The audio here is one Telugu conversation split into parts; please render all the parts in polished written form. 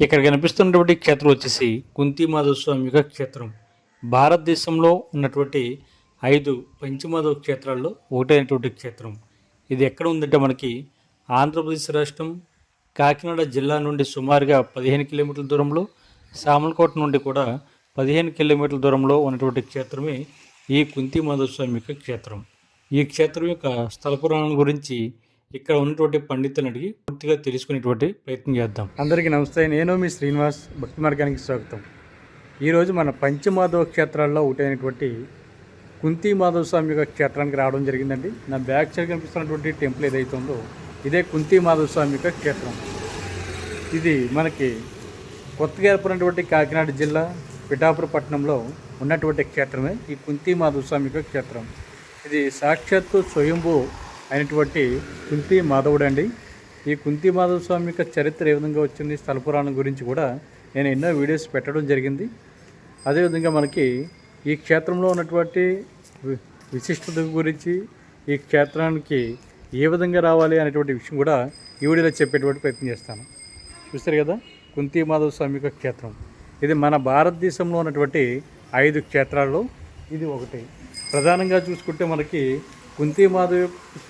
ఇక్కడ కనిపిస్తున్నటువంటి క్షేత్రం వచ్చేసి కుంతిమాధవ స్వామి యొక్క క్షేత్రం. భారతదేశంలో ఉన్నటువంటి 5 పంచమాధవ క్షేత్రాల్లో ఒకటైనటువంటి క్షేత్రం. ఇది ఎక్కడ ఉందంటే మనకి ఆంధ్రప్రదేశ్ రాష్ట్రం కాకినాడ జిల్లా నుండి సుమారుగా 15 కిలోమీటర్ల దూరంలో, సామలకోట నుండి కూడా 15 కిలోమీటర్ల దూరంలో ఉన్నటువంటి క్షేత్రమే ఈ కుంతిమాధవ స్వామి యొక్క క్షేత్రం. ఈ క్షేత్రం యొక్క స్థల పురాణం గురించి ఇక్కడ ఉన్నటువంటి పండితులను అడిగి పూర్తిగా తెలుసుకునేటువంటి ప్రయత్నం చేద్దాం. అందరికీ నమస్తే, నేను మీ శ్రీనివాస్. భక్తి మార్గానికి స్వాగతం. ఈరోజు మన పంచమాధవ క్షేత్రాల్లో ఒకటైనటువంటి కుంతిమాధవ స్వామి యొక్క క్షేత్రానికి రావడం జరిగిందండి. నా బ్యాక్ సైడ్ కనిపిస్తున్నటువంటి టెంపుల్ ఏదైతే ఉందో ఇదే కుంతిమాధవ స్వామి యొక్క క్షేత్రం. ఇది మనకి కొత్తగా ఏర్పడినటువంటి కాకినాడ జిల్లా పిఠాపురం పట్టణంలో ఉన్నటువంటి క్షేత్రమే ఈ కుంతిమాధవ స్వామి యొక్క క్షేత్రం. ఇది సాక్షాత్తు స్వయంభూ అయినటువంటి కుంతి మాధవుడు అండి. ఈ కుంతి మాధవ స్వామి యొక్క చరిత్ర ఏ విధంగా వచ్చింది, స్థల పురాణం గురించి కూడా నేను ఎన్నో వీడియోస్ పెట్టడం జరిగింది. అదేవిధంగా మనకి ఈ క్షేత్రంలో ఉన్నటువంటి విశిష్టత గురించి, ఈ క్షేత్రానికి ఏ విధంగా రావాలి అనేటువంటి విషయం కూడా ఈ వీడియోలో చెప్పేటువంటి ప్రయత్నం చేస్తాను. చూస్తారు కదా, కుంతి మాధవ స్వామి యొక్క క్షేత్రం. ఇది మన భారతదేశంలో ఉన్నటువంటి 5 క్షేత్రాల్లో ఇది ఒకటి. ప్రధానంగా చూసుకుంటే మనకి కుంతిమాధవ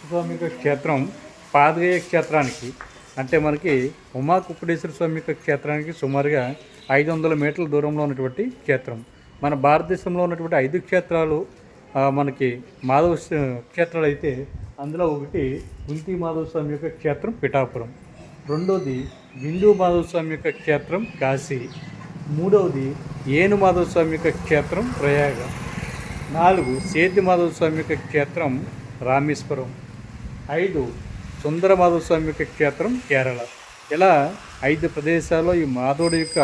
స్వామి యొక్క క్షేత్రం పాదగయ క్షేత్రానికి, అంటే మనకి ఉమా కుక్కుటేశ్వర స్వామి యొక్క క్షేత్రానికి సుమారుగా 500 మీటర్ల దూరంలో ఉన్నటువంటి క్షేత్రం. మన భారతదేశంలో ఉన్నటువంటి 5 క్షేత్రాలు మనకి మాధవ క్షేత్రాలు అయితే అందులో ఒకటి కుంతిమాధవ స్వామి యొక్క క్షేత్రం పిఠాపురం, రెండోది బిందు మాధవ స్వామి యొక్క క్షేత్రం కాశీ, మూడవది ఏను మాధవ స్వామి యొక్క క్షేత్రం ప్రయాగ, 4 సేద్య మాధవ స్వామి యొక్క క్షేత్రం రామేశ్వరం, 5 సుందర మాధవ స్వామి యొక్క క్షేత్రం కేరళ. ఇలా 5 ప్రదేశాల్లో ఈ మాధవుడి యొక్క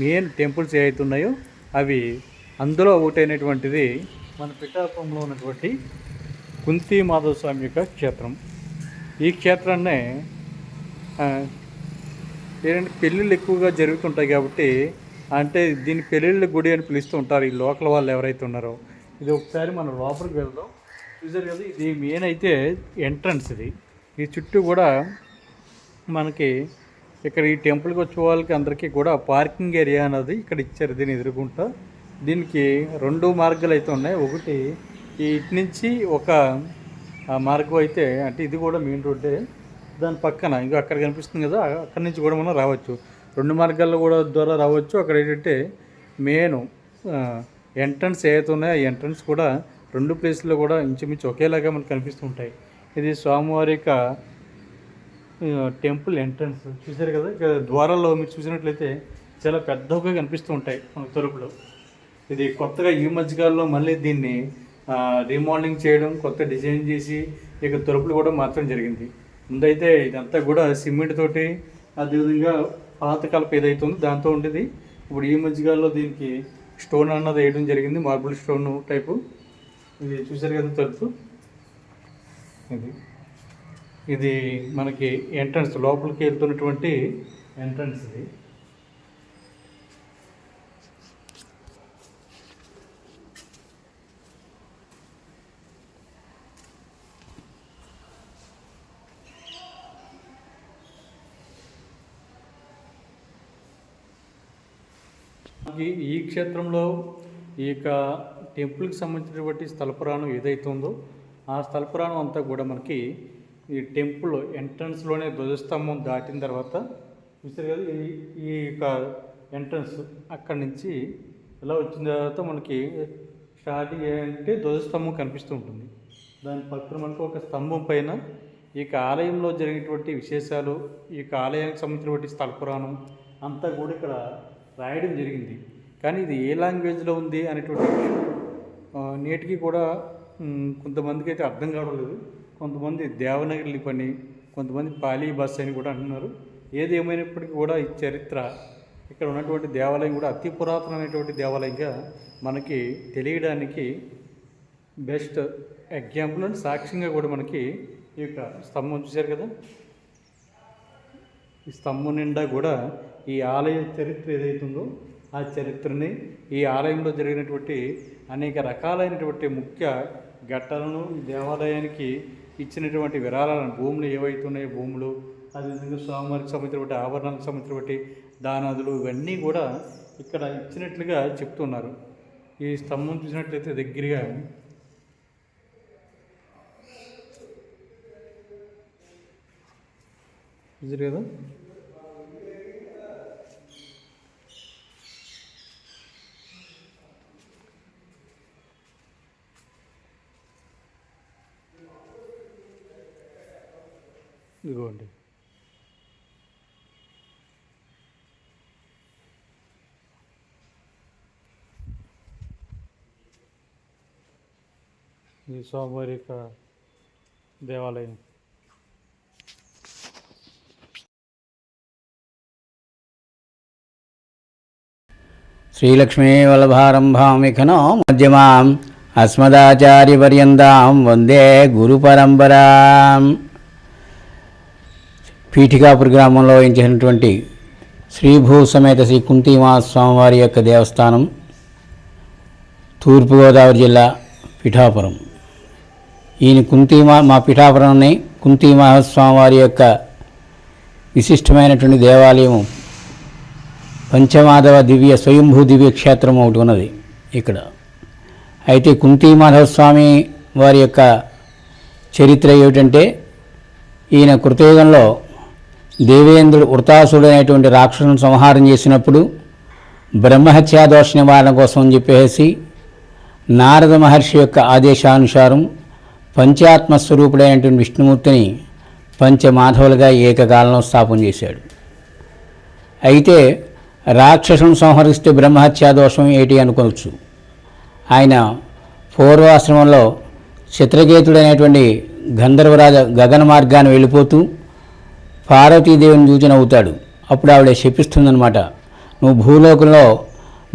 మెయిన్ టెంపుల్స్ ఏవైతే ఉన్నాయో అవి అందులో ఒకటైనటువంటిది మన పిఠాపురంలో ఉన్నటువంటి కుంతి మాధవ స్వామి యొక్క క్షేత్రం. ఈ క్షేత్రాన్నే ఏంటంటే పెళ్ళిళ్ళు ఎక్కువగా జరుగుతుంటాయి కాబట్టి, అంటే దీన్ని పెళ్ళిళ్ళ గుడి అని పిలుస్తూ ఉంటారు ఈ లోకల్ వాళ్ళు ఎవరైతే ఉన్నారో. ఇది ఒకసారి మనం లోపలికి వెళ్దాం. చూసారు కదా, ఇది మెయిన్ అయితే ఎంట్రన్స్. ఇది ఈ చుట్టూ కూడా మనకి ఇక్కడ ఈ టెంపుల్కి వచ్చే వాళ్ళకి అందరికీ కూడా పార్కింగ్ ఏరియా అనేది ఇక్కడ ఇచ్చారు. దీన్ని ఎదుర్కొంటా దీనికి 2 మార్గాలు అయితే ఉన్నాయి. ఒకటి ఇటు నుంచి ఒక మార్గం అయితే, అంటే ఇది కూడా మెయిన్ రోడ్డే, దాని పక్కన ఇంకా అక్కడ కనిపిస్తుంది కదా, అక్కడి నుంచి కూడా మనం రావచ్చు. 2 మార్గాల్లో కూడా ద్వారా రావచ్చు. అక్కడ ఏంటంటే మెయిన్ ఎంట్రన్స్ ఏవైతే ఉన్నాయో ఆ ఎంట్రన్స్ కూడా 2 ప్లేస్లో కూడా ఇంచుమించు ఒకేలాగా మనకు కనిపిస్తూ ఉంటాయి. ఇది స్వామివారి యొక్క టెంపుల్ ఎంట్రన్స్. చూసారు కదా, ఇక్కడ ద్వారాల్లో మీరు చూసినట్లయితే చాలా పెద్దగా కనిపిస్తూ ఉంటాయి మన తలుపులు. ఇది కొత్తగా ఈ మధ్యకాలంలో మళ్ళీ దీన్ని రీమోడలింగ్ చేయడం, కొత్త డిజైన్ చేసి ఇక తలుపులు కూడా మార్చడం జరిగింది. ముందైతే ఇదంతా కూడా సిమెంట్ తోటి, అదేవిధంగా పాత కలప ఏదైతే ఉందో దాంతో ఉండేది. ఇప్పుడు ఈ మధ్యకాలంలో దీనికి స్టోన్ అన్నది వేయడం జరిగింది, మార్బుల్ స్టోన్ టైపు. ఇది చూసారు కదా తలుపు. ఇది మనకి ఎంట్రన్స్, లోపలికి వెళ్తున్నటువంటి ఎంట్రన్స్. ఇది ఈ క్షేత్రంలో ఈ యొక్క టెంపుల్కి సంబంధించినటువంటి స్థల పురాణం ఏదైతే ఉందో ఆ స్థల పురాణం అంతా కూడా మనకి ఈ టెంపుల్ ఎంట్రన్స్లోనే ధ్వజస్తంభం దాటిన తర్వాత చూస్తారు కదా, ఈ యొక్క ఎంట్రన్స్ అక్కడి నుంచి ఇలా వచ్చిన తర్వాత మనకి స్టార్టింగ్ ఏంటంటే ధ్వజస్తంభం కనిపిస్తూ ఉంటుంది. దాని పక్కన మనకు ఒక స్తంభం పైన ఈ యొక్క ఆలయంలో జరిగినటువంటి విశేషాలు, ఈ యొక్క ఆలయానికి సంబంధించినటువంటి స్థల పురాణం అంతా కూడా ఇక్కడ రాయడం జరిగింది. కానీ ఇది ఏ లాంగ్వేజ్లో ఉంది అనేటువంటి విషయం నేటికి కూడా కొంతమందికి అయితే అర్థం కావడం లేదు. కొంతమంది దేవనాగరి లిపి అని, కొంతమంది పాలీ భాష అని కూడా అంటున్నారు. ఏది ఏమైనప్పటికీ కూడా ఈ చరిత్ర, ఇక్కడ ఉన్నటువంటి దేవాలయం కూడా అతి పురాతనమైనటువంటి దేవాలయంగా మనకి తెలియడానికి బెస్ట్ ఎగ్జాంపుల్ అండ్ సాక్ష్యంగా కూడా మనకి ఈ యొక్క స్తంభం చూశారు కదా, ఈ స్తంభం నిండా కూడా ఈ ఆలయ చరిత్ర ఏదైతే ఉందో ఆ చరిత్రని, ఈ ఆలయంలో జరిగినటువంటి అనేక రకాలైనటువంటి ముఖ్య ఘట్టాలను, ఈ దేవాలయానికి ఇచ్చినటువంటి విరాళాలను, భూములు ఏవైతే ఉన్నాయో భూములు, అదేవిధంగా స్వామివారికి సంబంధించినటువంటి ఆభరణాలకు సంబంధించినటువంటి దానాదులు ఇవన్నీ కూడా ఇక్కడ ఇచ్చినట్లుగా చెప్తున్నారు. ఈ స్తంభం చూసినట్లయితే దగ్గరగా ఇది కదా, ఇదిగోండి. ఇది స్వామివారి యొక్క దేవాలయం. శ్రీలక్ష్మీ వల్లభారంభాం విఘ్నో మధ్యమాం అస్మదాచార్యపర్యంతాం వందే గురు పరంపరాం. పీఠికాపుర గ్రామంలో ఎంచినటువంటి శ్రీభూ సమేత శ్రీ కుంతీమహాస్వామివారి యొక్క దేవస్థానం, తూర్పుగోదావరి జిల్లా పిఠాపురం. ఈయన మా పిఠాపురంని కుంతీమహాస్వామివారి యొక్క విశిష్టమైనటువంటి దేవాలయం, పంచమాధవ దివ్య స్వయంభూ దివ్య క్షేత్రం ఒకటి ఉన్నది ఇక్కడ. అయితే కుంతీమాధవ స్వామి వారి యొక్క చరిత్ర ఏమిటంటే, ఈయన కృతయుగంలో దేవేంద్రుడు వృతాసుడు అనేటువంటి రాక్షసులను సంహారం చేసినప్పుడు బ్రహ్మహత్యా దోష నివారణ కోసం అని చెప్పేసి నారద మహర్షి యొక్క ఆదేశానుసారం పంచాత్మస్వరూపుడైనటువంటి విష్ణుమూర్తిని పంచమాధవులుగా ఏకకాలంలో స్థాపన చేశాడు. అయితే రాక్షసులను సంహరిస్తే బ్రహ్మహత్యా దోషం ఏటి అనుకోవచ్చు. ఆయన పూర్వాశ్రమంలో చిత్రకేతుడైనటువంటి గంధర్వరాజ గగన మార్గాన్ని వెళ్ళిపోతూ పార్వతీదేవిని చూచినవుతాడు. అప్పుడు ఆవిడ శపిస్తుందన్నమాట, నువ్వు భూలోకంలో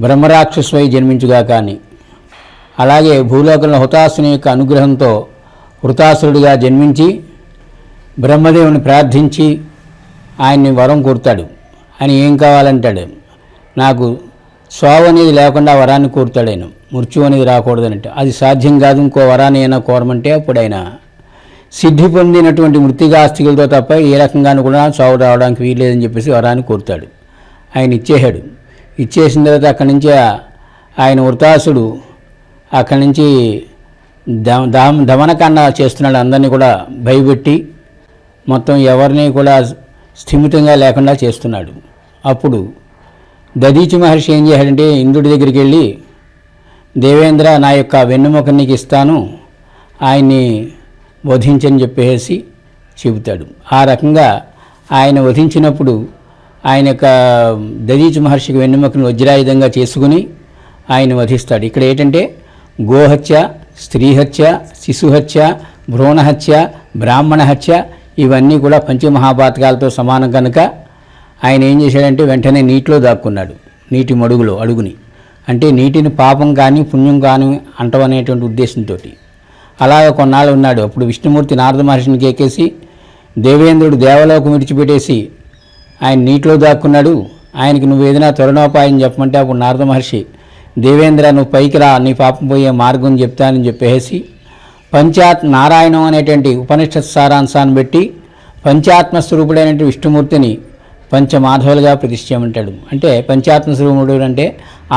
బ్రహ్మరాక్షసువై జన్మించుగా. కానీ అలాగే భూలోకంలో హుతాసుని యొక్క అనుగ్రహంతో హృతాసురుడిగా జన్మించి బ్రహ్మదేవుని ప్రార్థించి ఆయన్ని వరం కోరుతాడు. అని ఏం కావాలంటాడు, నాకు స్వావు అనేది లేకుండా వరాన్ని కోరుతాడు ఆయన, మృత్యు అనేది రాకూడదనంటే. అది సాధ్యం కాదు, ఇంకో వరాన్ని అయినా కోరమంటే అప్పుడు ఆయన సిద్ధి పొందినటువంటి మృతికాస్తికులతో తప్ప ఏ రకంగానూ కూడా చావు రావడానికి వీల్లేదని చెప్పేసి వరాన్ని కోరుతాడు. ఆయన ఇచ్చేశాడు. ఇచ్చేసిన తర్వాత అక్కడి నుంచి ఆయన వృతాసుడు అక్కడి నుంచి దమనకాండ చేస్తున్నాడు. అందరినీ కూడా భయపెట్టి మొత్తం ఎవరిని కూడా స్థిమితంగా లేకుండా చేస్తున్నాడు. అప్పుడు దదీచి మహర్షి ఏం చేశాడంటే, ఇంద్రుడి దగ్గరికి వెళ్ళి, దేవేంద్ర నా యొక్క వెన్నెముక నీకు ఇస్తాను, ఆయన్ని వధించని చెప్పేసి చెబుతాడు. ఆ రకంగా ఆయన వధించినప్పుడు ఆయన యొక్క దదీచి మహర్షికి వెన్నెముకను వజ్రాయుధంగా చేసుకుని ఆయన వధిస్తాడు. ఇక్కడ ఏంటంటే గోహత్య, స్త్రీహత్య, శిశుహత్య, భ్రూణహత్య, బ్రాహ్మణ హత్య ఇవన్నీ కూడా పంచమహాపాతకాలతో సమానం కనుక ఆయన ఏం చేశాడంటే వెంటనే నీటిలో దాక్కున్నాడు, నీటి మడుగులో అడుగుని. అంటే నీటిని పాపం కానీ పుణ్యం కానీ అంటవనేటువంటి ఉద్దేశంతో అలాగ కొన్నాళ్ళు ఉన్నాడు. అప్పుడు విష్ణుమూర్తి నారద మహర్షిని కేకేసి దేవేంద్రుడు దేవలోకం విడిచిపెట్టేసి ఆయన నీటిలో దాక్కున్నాడు, ఆయనకి నువ్వు ఏదైనా తరుణోపాయం చెప్పమంటే అప్పుడు నారద మహర్షి, దేవేంద్ర నువ్వు పైకి రా, నీ పాపం పోయే మార్గం చెప్తానని చెప్పేసి నారాయణం అనేటువంటి ఉపనిషత్ సారాంశాన్ని పెట్టి పంచాత్మస్వరూపుడైనటువంటి విష్ణుమూర్తిని పంచమాధవులుగా ప్రతిష్ఠించమంటాడు. అంటే పంచాత్మస్వరూపుడు అంటే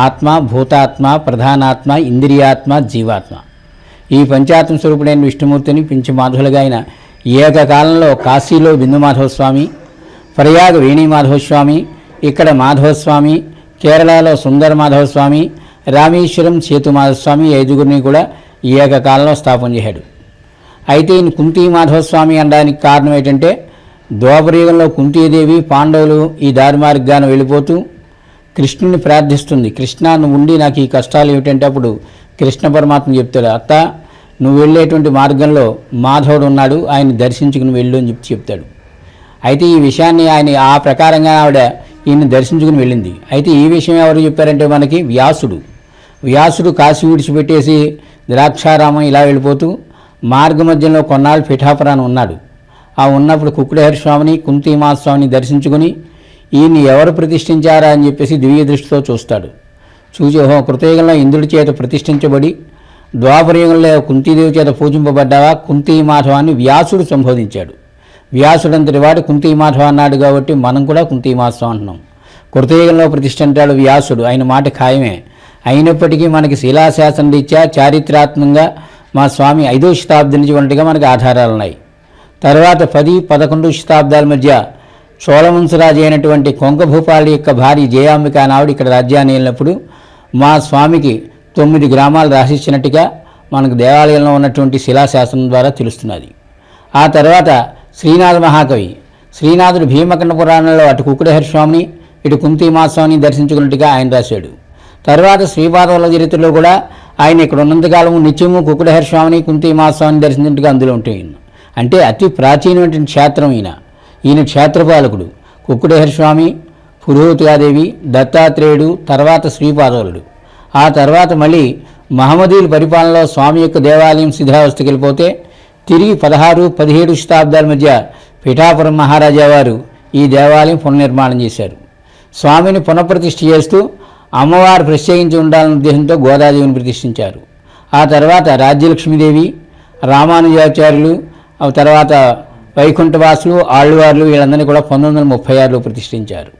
ఆత్మ, భూతాత్మ, ప్రధానాత్మ, ఇంద్రియాత్మ, జీవాత్మ. ఈ పంచాత్మస్వరూపుడైన విష్ణుమూర్తిని పంచమాధవులుగా ఆయన ఏకకాలంలో కాశీలో బిందు మాధవస్వామి, ప్రయాగ వేణి మాధవస్వామి, ఇక్కడ మాధవస్వామి, కేరళలో సుందర మాధవస్వామి, రామేశ్వరం సేతు మాధవస్వామి ఐదుగురిని కూడా ఏకకాలంలో స్థాపన చేశాడు. అయితే ఈయన కుంతీ మాధవస్వామి అనడానికి కారణం ఏంటంటే, ద్వాపరయుగంలో కుంతీదేవి పాండవులు ఈ దారి మార్గాన్ని వెళ్ళిపోతూ కృష్ణుని ప్రార్థిస్తుంది, కృష్ణ నువ్వు ఉండి నాకు ఈ కష్టాలు ఏమిటంటే అప్పుడు కృష్ణ పరమాత్మ చెప్తాడు, అత్త నువ్వు వెళ్ళేటువంటి మార్గంలో మాధవుడు ఉన్నాడు, ఆయన్ని దర్శించుకుని వెళ్ళు అని చెప్తాడు. అయితే ఈ విషయాన్ని ఆయన ఆ ప్రకారంగా ఆవిడ ఈయన్ని దర్శించుకుని వెళ్ళింది. అయితే ఈ విషయం ఎవరు చెప్పారంటే మనకి వ్యాసుడు కాశీ విడిచిపెట్టేసి ద్రాక్షారామం ఇలా వెళ్ళిపోతూ మార్గ మధ్యంలో కొన్నాళ్ళు పిఠాపురాన్ని ఉన్నాడు. ఆ ఉన్నప్పుడు కుక్కుడేహర స్వామిని, కుంతీమాస్వామిని దర్శించుకుని ఈయన్ని ఎవరు ప్రతిష్ఠించారా అని చెప్పేసి దివ్య దృష్టితో చూస్తాడు. చూసి ఓహో కృతయుగంలో ఇంద్రుడి చేత ప్రతిష్ఠించబడి ద్వాపరయుగంలో కుంతీదేవి చేత పూజింపబడ్డావా కుంతీ మాధవాన్ని వ్యాసుడు సంబోధించాడు. వ్యాసుడంతటి వాడు కుంతీమాధవ అన్నాడు కాబట్టి మనం కూడా కుంతీమాసం అంటున్నాం. కృతయుగంలో ప్రతిష్ఠ అంటాడు వ్యాసుడు, ఆయన మాట ఖాయమే. అయినప్పటికీ మనకి శిలాశాసన రీత్యా చారిత్రాత్మకంగా మా స్వామి 5వ శతాబ్దం నుంచి ఉన్నట్టుగా మనకు ఆధారాలు ఉన్నాయి. తర్వాత 10-11 శతాబ్దాల మధ్య చోళవంశరాజు అయినటువంటి కొంకభూపాలి యొక్క భార్య జయాంబిక నావిడ ఇక్కడ రాజ్యాన్ని వెళ్ళినప్పుడు మా స్వామికి 9 గ్రామాలు రాసిచ్చినట్టుగా మనకు దేవాలయంలో ఉన్నటువంటి శిలాశాసనం ద్వారా తెలుస్తున్నది. ఆ తర్వాత శ్రీనాథ మహాకవి శ్రీనాథుడు భీమకండ పురాణంలో అటు కుకుటహరి స్వామిని ఇటు కుంతీమాస్వామిని దర్శించుకున్నట్టుగా ఆయన రాశాడు. తర్వాత శ్రీపాదవల్ల చరిత్రలో కూడా ఆయన ఇక్కడ ఉన్నంతకాలము నిత్యము కుకుటహరి స్వామిని కుంతీమాస్వామిని దర్శించినట్టుగా అందులో ఉంటాయి. అంటే అతి ప్రాచీనమైనటువంటి క్షేత్రం ఈయన క్షేత్రపాలకుడు కుకుటహరి స్వామి, పురోహితాదేవి, దత్తాత్రేయుడు, తర్వాత శ్రీపాదవల్లుడు. ఆ తర్వాత మళ్ళీ మహమ్మదీయుల పరిపాలనలో స్వామి యొక్క దేవాలయం శిథిలావస్థకి వెళ్ళిపోతే తిరిగి 16-17 శతాబ్దాల మధ్య పిఠాపురం మహారాజా వారు ఈ దేవాలయం పునర్నిర్మాణం చేశారు. స్వామిని పునఃప్రతిష్ఠ చేస్తూ అమ్మవారు ప్రత్యేకించి ఉండాలనే ఉద్దేశంతో గోదాదేవిని ప్రతిష్ఠించారు. ఆ తర్వాత రాజ్యలక్ష్మీదేవి, రామానుజాచార్యులు, ఆ తర్వాత వైకుంఠవాసులు, ఆళ్వార్లు వీళ్ళందరినీ కూడా 1936లో ప్రతిష్ఠించారు.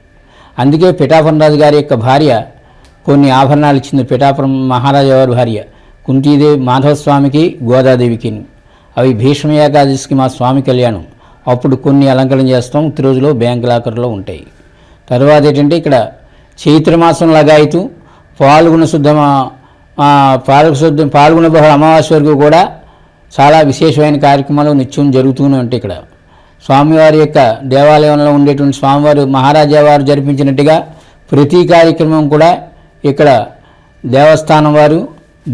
అందుకే పిఠాపురం రాజు గారి యొక్క భార్య కొన్ని ఆభరణాలు ఇచ్చింది. పిఠాపురం మహారాజా వారి భార్య కుంతీదేవి మాధవస్వామికి, గోదాదేవికి. అవి భీష్మ ఏకాదశికి మా స్వామి కళ్యాణం అప్పుడు కొన్ని అలంకరణ చేస్తాం. ప్రతి రోజులో బ్యాంక్ లాకర్లో ఉంటాయి. తర్వాత ఏంటంటే ఇక్కడ చైత్రమాసం లగాయతు పాల్గొన బహుళ అమావాస్య వరకు కూడా చాలా విశేషమైన కార్యక్రమాలు నిత్యం జరుగుతూనే ఉంటాయి. ఇక్కడ స్వామివారి యొక్క దేవాలయంలో ఉండేటువంటి స్వామివారు మహారాజా వారు జరిపించినట్టుగా ప్రతి కార్యక్రమం కూడా ఇక్కడ దేవస్థానం వారు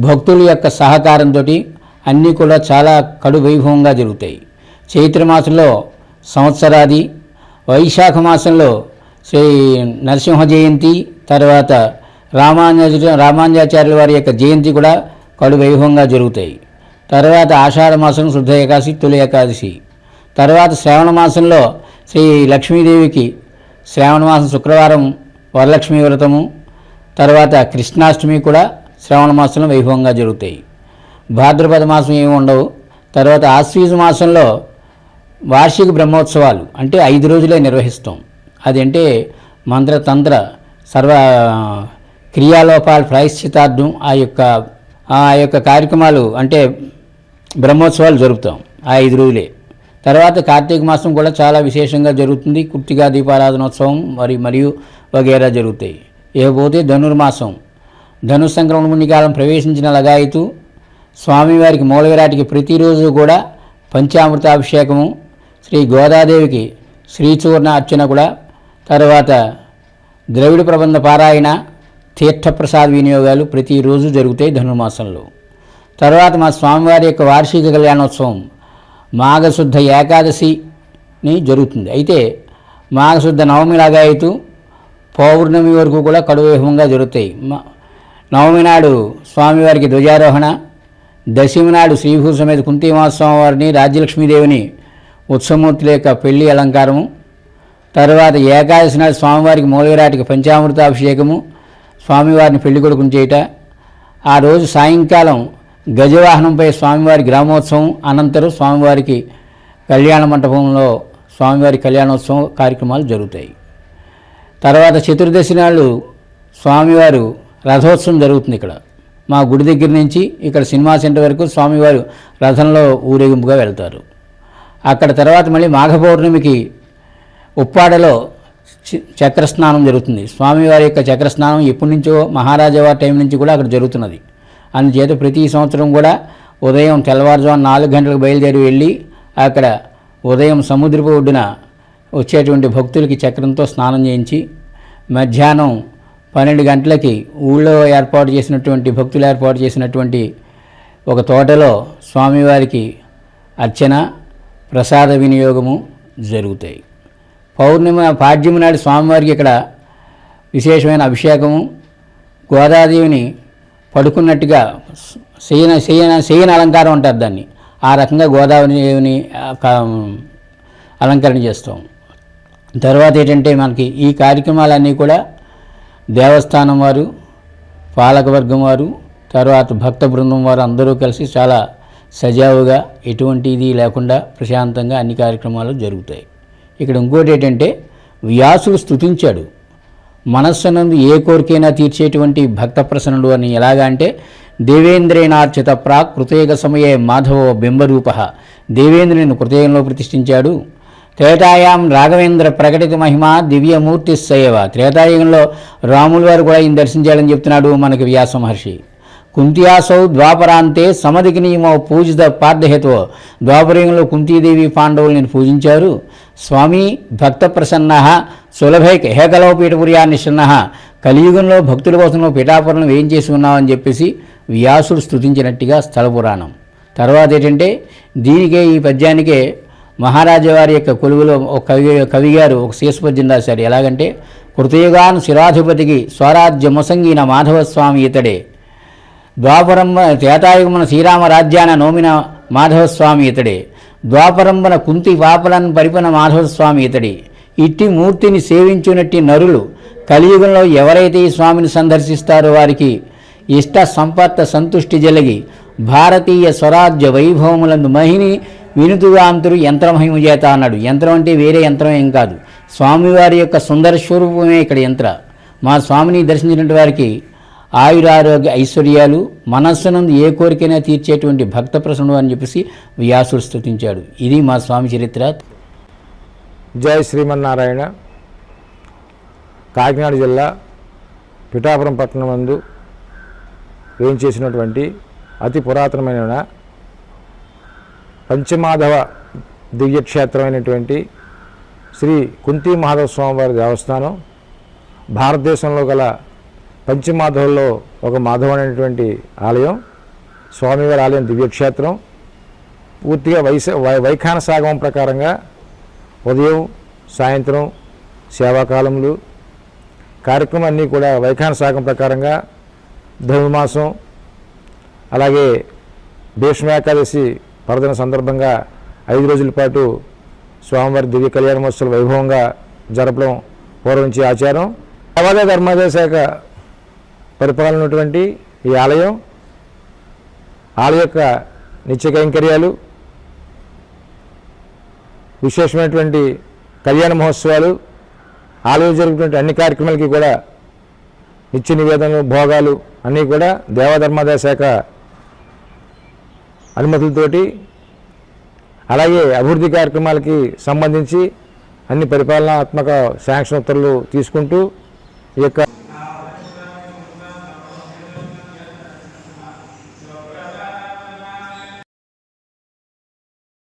భక్తుల యొక్క సహకారంతో అన్నీ కూడా చాలా కడు వైభవంగా జరుగుతాయి. చైత్రమాసంలో సంవత్సరాది, వైశాఖ మాసంలో శ్రీ నరసింహ జయంతి, తర్వాత రామానుజాచార్యుల వారి యొక్క జయంతి కూడా కడు వైభవంగా జరుగుతాయి. తర్వాత ఆషాఢ మాసం శుద్ధ ఏకాదశి, తొలి ఏకాదశి. తర్వాత శ్రావణ మాసంలో శ్రీ లక్ష్మీదేవికి శ్రావణ మాసం శుక్రవారం వరలక్ష్మీ వ్రతము, తర్వాత కృష్ణాష్టమి కూడా శ్రావణ మాసంలో వైభవంగా జరుగుతాయి. భాద్రపద మాసం ఏమి ఉండవు. తర్వాత ఆశ్వీజ మాసంలో వార్షిక బ్రహ్మోత్సవాలు అంటే 5 రోజులే నిర్వహిస్తాం. అదంటే మంత్రతంత్ర సర్వ క్రియాలోపాల ప్రాయశ్చితార్థం ఆ యొక్క కార్యక్రమాలు అంటే బ్రహ్మోత్సవాలు జరుపుతాం ఆ 5 రోజులే. తర్వాత కార్తీక మాసం కూడా చాలా విశేషంగా జరుగుతుంది. కృత్తికా దీపారాధనోత్సవం మరియు వగేరా జరుగుతాయి. ఇకపోతే ధనుర్మాసం, ధను సంక్రమణ పుణ్యకాలం ప్రవేశించిన లగాయతు స్వామివారికి మూలవిరాటికి ప్రతిరోజు కూడా పంచామృతాభిషేకము, శ్రీ గోదాదేవికి శ్రీచూర్ణ అర్చన కూడా, తర్వాత ద్రవిడ ప్రబంధ పారాయణ, తీర్థప్రసాద వినియోగాలు ప్రతిరోజు జరుగుతాయి ధనుర్మాసంలో. తర్వాత మా స్వామివారి యొక్క వార్షిక కళ్యాణోత్సవం మాఘశుద్ధ ఏకాదశిని జరుగుతుంది. అయితే మాఘశుద్ధ నవమి లగాయతు పౌర్ణమి వరకు కూడా కడువైభవంగా జరుగుతాయి. నవమి నాడు స్వామివారికి ధ్వజారోహణ, దశమి నాడు శ్రీభూ సమేత కుంతీమాస్వామి వారిని, రాజ్యలక్ష్మీదేవిని ఉత్సవమూర్తుల యొక్క పెళ్లి అలంకారము, తర్వాత ఏకాదశి నాడు స్వామివారికి మూలవిరాటికి పంచామృతాభిషేకము, స్వామివారిని పెళ్లి కొడుకుని చేయట. ఆ రోజు సాయంకాలం గజవాహనంపై స్వామివారి గ్రామోత్సవం, అనంతరం స్వామివారికి కళ్యాణ మంటపంలో స్వామివారి కళ్యాణోత్సవం కార్యక్రమాలు జరుగుతాయి. తర్వాత చతుర్దశి నాడు స్వామివారు రథోత్సవం జరుగుతుంది. ఇక్కడ మా గుడి దగ్గర నుంచి ఇక్కడ సినిమా సెంటర్ వరకు స్వామివారు రథంలో ఊరేగింపుగా వెళ్తారు. అక్కడ తర్వాత మళ్ళీ మాఘ పౌర్ణమికి ఉప్పాడలో చక్రస్నానం జరుగుతుంది. స్వామివారి యొక్క చక్రస్నానం ఎప్పటి నుంచో మహారాజా వారి టైం నుంచి కూడా అక్కడ జరుగుతున్నది. అందుచేత ప్రతి సంవత్సరం కూడా ఉదయం తెల్లవారుజాము 4 గంటలకు బయలుదేరి వెళ్ళి అక్కడ ఉదయం సముద్రపు ఒడ్డున వచ్చేటువంటి భక్తులకి చక్రంతో స్నానం చేయించి మధ్యాహ్నం 12 గంటలకి ఊళ్ళో భక్తులు ఏర్పాటు చేసినటువంటి ఒక తోటలో స్వామివారికి అర్చన, ప్రసాద వినియోగము జరుగుతాయి. పాడ్యమి నాడు స్వామివారికి ఇక్కడ విశేషమైన అభిషేకము, గోదాదేవిని పడుకున్నట్టుగా శయన అలంకారం అంటారు దాన్ని, ఆ రకంగా గోదాదేవిని అలంకరణ చేస్తాం. తర్వాత ఏంటంటే మనకి ఈ కార్యక్రమాలన్నీ కూడా దేవస్థానం వారు, పాలకవర్గం వారు, తర్వాత భక్త బృందం వారు అందరూ కలిసి చాలా సజావుగా ఎటువంటిది లేకుండా ప్రశాంతంగా అన్ని కార్యక్రమాలు జరుగుతాయి. ఇక్కడ ఇంకోటి ఏంటంటే వ్యాసుడు స్తుతించాడు, మనస్సునందు ఏ కోరికైనా తీర్చేటువంటి భక్త ప్రసన్నుడు అని. ఎలాగా అంటే దేవేంద్రేనార్చిత ప్రాక్ కృతయుగ సమయే మాధవ బింబరూప, దేవేంద్రుని కృతయుగంలో ప్రతిష్ఠించాడు. త్రేతాయాం రాఘవేంద్ర ప్రకటిత మహిమ దివ్యమూర్తి సేవ, త్రేతాయుగంలో రాముల వారు కూడా ఈయన దర్శించాడని చెప్తున్నాడు మనకి వ్యాస మహర్షి. కుంత్యాసౌ ద్వాపరాంతే సమధికి నియమో పూజిత పార్థహేతో, ద్వాపరయుగంలో కుంతీదేవి పాండవుల్ని పూజించారు. స్వామి భక్త ప్రసన్న సులభైక హేకలవ పీఠపుర్యా నిశ్చన్న, కలియుగంలో భక్తుల కోసం పీఠాపురం ఏం చేసి ఉన్నామని చెప్పేసి వ్యాసుడు స్తుతించినట్టుగా స్థల పురాణం. తర్వాత ఏంటంటే దీనికే ఈ పద్యానికే మహారాజా వారి యొక్క కొలువులో ఒక కవిగారు ఒక శీర్షపద్యం రాశారు. ఎలాగంటే కృతయుగాన్ శిరాధిపతికి స్వరాజ్యమొసంగిన మాధవస్వామి ఇతడే, ద్వాపరంబ త్రేతాయుగమున శ్రీరామ రాజ్యాన నోమిన మాధవస్వామి ఇతడే, ద్వాపరంబన కుంతి పాపలను పరిపన మాధవస్వామి ఇతడి. ఇట్టి మూర్తిని సేవించునట్టి నరులు కలియుగంలో ఎవరైతే ఈ స్వామిని సందర్శిస్తారో వారికి ఇష్ట సంపత్త సంతుష్టి జలగి భారతీయ స్వరాజ్య వైభవములందు మహిని వినుతుగాంతురు యంత్రమహిమ చేత అన్నాడు. యంత్రం అంటే వేరే యంత్రం ఏం కాదు, స్వామివారి యొక్క సుందర స్వరూపమే ఇక్కడ యంత్ర. మా స్వామిని దర్శించినటువంటి వారికి ఆయురారోగ్య ఐశ్వర్యాలు, మనస్సునందు ఏ కోరికైనా తీర్చేటువంటి భక్త ప్రసన్నుడు అని చెప్పేసి వ్యాసుడు స్తుతించాడు. ఇది మా స్వామి చరిత్ర. జై శ్రీమన్నారాయణ. కాకినాడ జిల్లా పిఠాపురం పట్టణం నందు వేయించేసినటువంటి అతి పురాతనమైన పంచమాధవ దివ్యక్షేత్రమైనటువంటి శ్రీ కుంతీ మాధవ స్వామివారి దేవస్థానం భారతదేశంలో గల పంచమాధవుల్లో ఒక మాధవ అనేటువంటి ఆలయం, స్వామివారి ఆలయం దివ్యక్షేత్రం. పూర్తిగా వైఖాన సాగమం ప్రకారంగా ఉదయం సాయంత్రం సేవాకాలములు కార్యక్రమం అన్నీ కూడా వైఖాన సాగం ప్రకారంగా ధనుర్మాసం అలాగే భీష్మ ఏకాదశి పర్వదిన సందర్భంగా 5 రోజుల పాటు స్వామివారి దివ్య కళ్యాణ మహోత్సవం వైభవంగా జరపడం పూర్వం నుంచి ఆచారం. దేవాదాయ ధర్మాదాయ శాఖ పరిపాలన ఉన్నటువంటి ఈ ఆలయం యొక్క నిత్య కైంకర్యాలు, విశేషమైనటువంటి కళ్యాణ మహోత్సవాలు, ఆలయం జరుగుతున్నటువంటి అన్ని కార్యక్రమాలకి కూడా నిత్య నివేదనలు భోగాలు అన్నీ కూడా దేవాధర్మాదాయ శాఖ అనుమతులతోటి, అలాగే అభివృద్ధి కార్యక్రమాలకి సంబంధించి అన్ని పరిపాలనాత్మక శాంక్షన్ ఉత్తర్వులు తీసుకుంటూ ఈ యొక్క